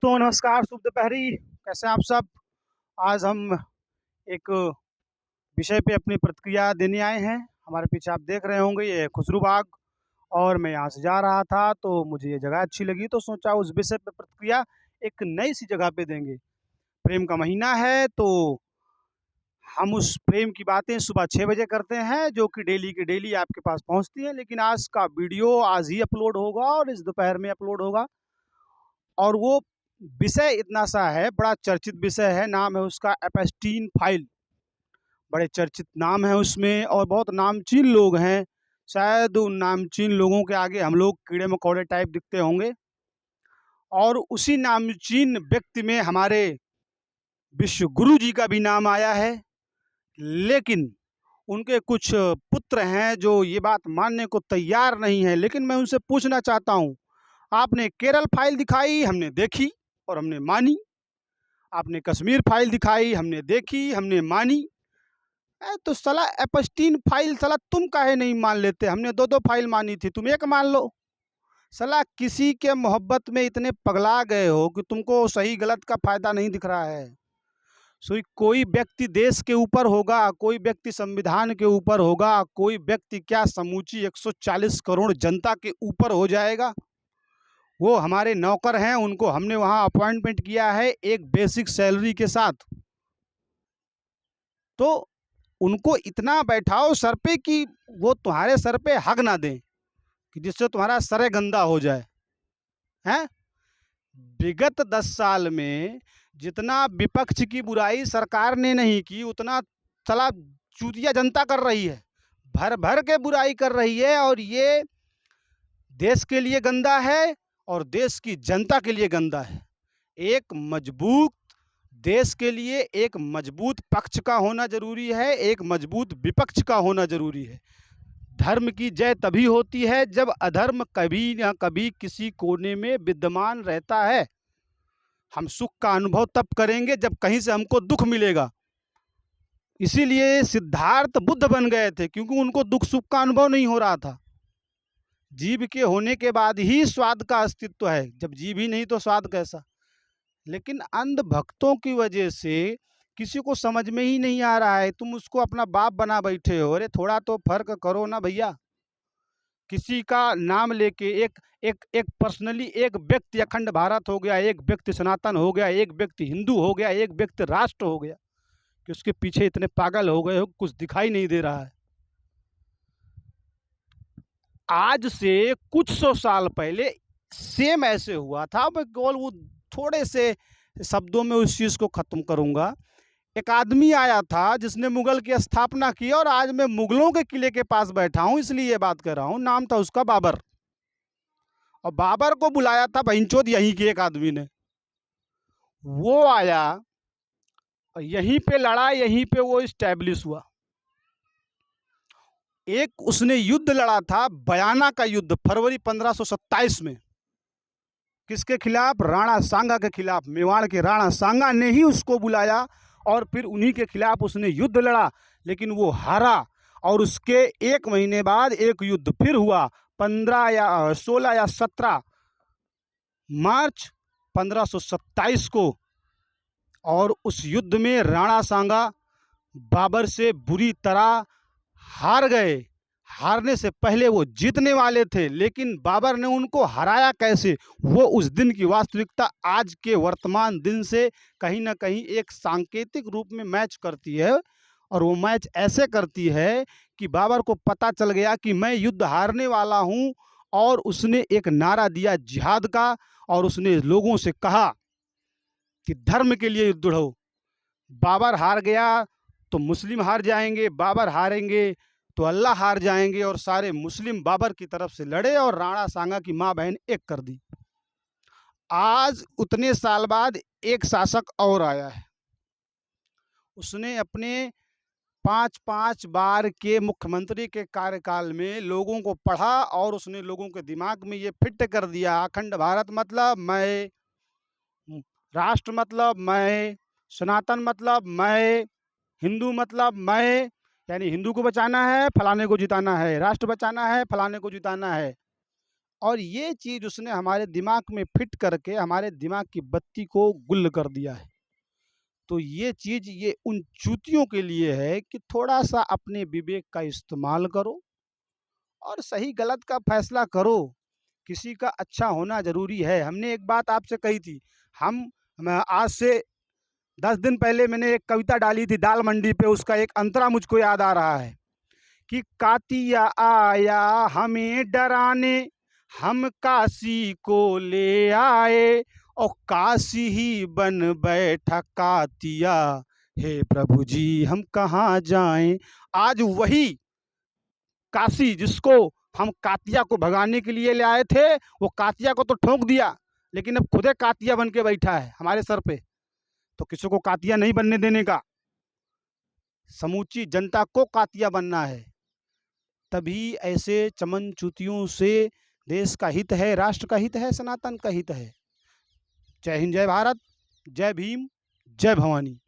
दोस्तों नमस्कार, शुभ दोपहरी। कैसे हैं आप सब? आज हम एक विषय पे अपनी प्रतिक्रिया देने आए हैं। हमारे पीछे आप देख रहे होंगे ये खुसरू बाग, और मैं यहाँ से जा रहा था तो मुझे ये जगह अच्छी लगी तो सोचा उस विषय पे प्रतिक्रिया एक नई सी जगह पे देंगे। प्रेम का महीना है तो हम उस प्रेम की बातें सुबह 6 बजे करते हैं, जो कि डेली की डेली आपके पास पहुँचती हैं। लेकिन आज का वीडियो आज ही अपलोड होगा और इस दोपहर में अपलोड होगा, और वो विषय इतना सा है, बड़ा चर्चित विषय है। नाम है उसका एपस्टीन फाइल। बड़े चर्चित नाम है उसमें, और बहुत नामचीन लोग हैं। शायद उन नामचीन लोगों के आगे हम लोग कीड़े मकोड़े टाइप दिखते होंगे, और उसी नामचीन व्यक्ति में हमारे विश्व गुरु जी का भी नाम आया है। लेकिन उनके कुछ पुत्र हैं जो ये बात मानने को तैयार नहीं है। लेकिन मैं उनसे पूछना चाहता हूँ, आपने केरल फाइल दिखाई, हमने देखी और हमने मानी। आपने कश्मीर फाइल दिखाई, हमने देखी, हमने मानी। तो साला एपस्टीन फाइल साला तुम काहे नहीं मान लेते? हमने दो दो फाइल मानी थी, तुम एक मान लो। साला किसी के मोहब्बत में इतने पगला गए हो कि तुमको सही गलत का फायदा नहीं दिख रहा है। सो कोई व्यक्ति देश के ऊपर होगा, कोई व्यक्ति संविधान के ऊपर होगा, कोई व्यक्ति क्या समूची 140 करोड़ जनता के ऊपर हो जाएगा। वो हमारे नौकर हैं, उनको हमने वहाँ अपॉइंटमेंट किया है एक बेसिक सैलरी के साथ। तो उनको इतना बैठाओ सर पे कि वो तुम्हारे सर पे हग ना दें, कि जिससे तुम्हारा सर गंदा हो जाए। हैं? विगत 10 साल में जितना विपक्ष की बुराई सरकार ने नहीं की, उतना साला चूतिया जनता कर रही है। भर भर के बुराई कर रही है, और ये देश के लिए गंदा है और देश की जनता के लिए गंदा है। एक मजबूत देश के लिए एक मजबूत पक्ष का होना जरूरी है, एक मजबूत विपक्ष का होना जरूरी है। धर्म की जय तभी होती है जब अधर्म कभी ना कभी किसी कोने में विद्यमान रहता है। हम सुख का अनुभव तब करेंगे जब कहीं से हमको दुख मिलेगा। इसीलिए सिद्धार्थ बुद्ध बन गए थे, क्योंकि उनको दुख सुख का अनुभव नहीं हो रहा था। जीव के होने के बाद ही स्वाद का अस्तित्व है, जब जीव ही नहीं तो स्वाद कैसा। लेकिन अंध भक्तों की वजह से किसी को समझ में ही नहीं आ रहा है। तुम उसको अपना बाप बना बैठे हो। अरे थोड़ा तो फर्क करो ना भैया। किसी का नाम लेके एक एक एक पर्सनली एक व्यक्ति अखंड भारत हो गया, एक व्यक्ति सनातन हो गया, एक व्यक्ति हिंदू हो गया, एक व्यक्ति राष्ट्र हो गया, कि उसके पीछे इतने पागल हो गए हो कुछ दिखाई नहीं दे रहा है। आज से कुछ 100 साल पहले सेम ऐसे हुआ था। मैं केवल वो थोड़े से शब्दों में उस चीज़ को ख़त्म करूँगा। एक आदमी आया था जिसने मुगल की स्थापना की, और आज मैं मुगलों के किले के पास बैठा हूँ इसलिए ये बात कर रहा हूँ। नाम था उसका बाबर, और बाबर को बुलाया था बहिंचोद यहीं के एक आदमी ने। वो आया और यहीं पे लड़ा, यहीं पे वो इस्टेब्लिश हुआ। एक उसने युद्ध लड़ा था, बयाना का युद्ध, फरवरी 1527 में। किसके खिलाफ? राणा सांगा के खिलाफ। मेवाड़ के राणा सांगा ने ही उसको बुलाया, और फिर उन्हीं के खिलाफ उसने युद्ध लड़ा। लेकिन वो हारा, और उसके एक महीने बाद एक युद्ध फिर हुआ, 15 या 16 या 17 मार्च 1527 को। और उस युद्ध में राणा सांगा बाबर से बुरी तरह हार गए। हारने से पहले वो जीतने वाले थे, लेकिन बाबर ने उनको हराया कैसे, वो उस दिन की वास्तविकता आज के वर्तमान दिन से कहीं ना कहीं एक सांकेतिक रूप में मैच करती है। और वो मैच ऐसे करती है कि बाबर को पता चल गया कि मैं युद्ध हारने वाला हूँ, और उसने एक नारा दिया जिहाद का, और उसने लोगों से कहा कि धर्म के लिए युद्ध लड़ो। बाबर हार गया तो मुस्लिम हार जाएंगे, बाबर हारेंगे तो अल्लाह हार जाएंगे, और सारे मुस्लिम बाबर की तरफ से लड़े और राणा सांगा की माँ बहन एक कर दी। आज उतने साल बाद एक शासक और आया है। उसने अपने 5-5 बार के मुख्यमंत्री के कार्यकाल में लोगों को पढ़ा, और उसने लोगों के दिमाग में ये फिट कर दिया, अखंड भारत मतलब मैं, राष्ट्र मतलब मैं, सनातन मतलब मैं, हिंदू मतलब मैं। यानी हिंदू को बचाना है, फलाने को जिताना है, राष्ट्र बचाना है, फलाने को जिताना है। और ये चीज़ उसने हमारे दिमाग में फिट करके हमारे दिमाग की बत्ती को गुल कर दिया है। तो ये चीज़ ये उन चूतियों के लिए है कि थोड़ा-सा अपने विवेक का इस्तेमाल करो और सही गलत का फैसला करो। किसी का अच्छा होना ज़रूरी है। हमने एक बात आपसे कही थी, मैं आज से 10 दिन पहले मैंने एक कविता डाली थी दाल मंडी पे, उसका एक अंतरा मुझको याद आ रहा है कि कातिया आया हमें डराने, हम काशी को ले आए और काशी ही बन बैठा कातिया, हे प्रभु जी हम कहाँ जाएं। आज वही काशी जिसको हम कातिया को भगाने के लिए ले आए थे, वो कातिया को तो ठोक दिया, लेकिन अब खुदे कातिया बन के बैठा है हमारे सर पे। तो किसी को कातिया नहीं बनने देने का, समूची जनता को कातिया बनना है। तभी ऐसे चमन चूतियों से देश का हित है, राष्ट्र का हित है, सनातन का हित है। जय हिंद, जय भारत, जय भीम, जय भवानी।